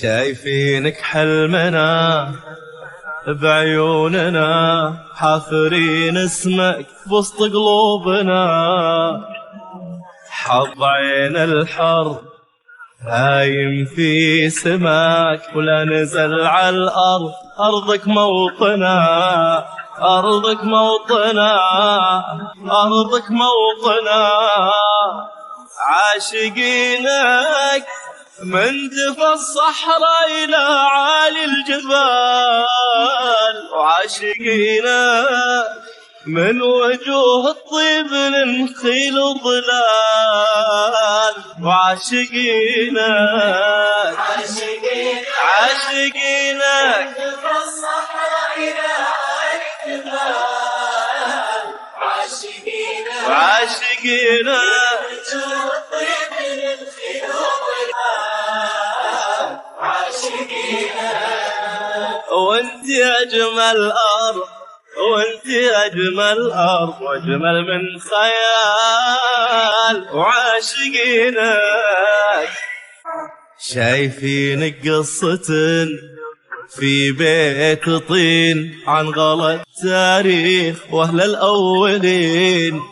شايفينك حلمنا بعيوننا، حافرين اسمك بوسط قلوبنا. حظ عين الحر هايم في سماك، ولا نزل على الأرض أرضك موطنا. أرضك موطنا، أرضك موطنا. عاشقينك من جفا الصحراء إلى عالي الجبال، وعاشقينك من وجوه الطيب للنخيل وظلال. وعاشقينك عاشقينك جفا الصحراء إلى عالي الجبال، وعاشقينك وجوه الطيب للنخيل وظلال. وانت أجمل أرض، وانت أجمل أرض، وأجمل من خيال. وعاشقينك شايفينك قصة في بيت طين، عن غلا التاريخ وأهل الأولين.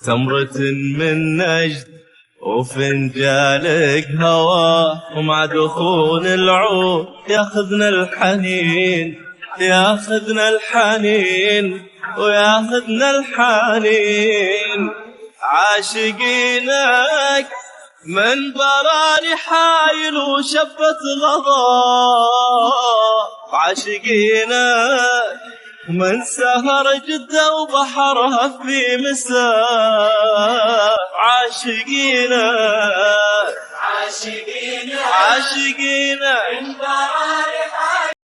تمرة من نجد وفنجالك هوا، ومع دخول العود ياخذنا الحنين. ياخذنا الحنين وياخذنا الحنين. عاشقينك من براني حايل وشبت غضا. عاشقينك من سهر جدة وبحرها في مساء. عاشقينك عاشقينك عاشقينك من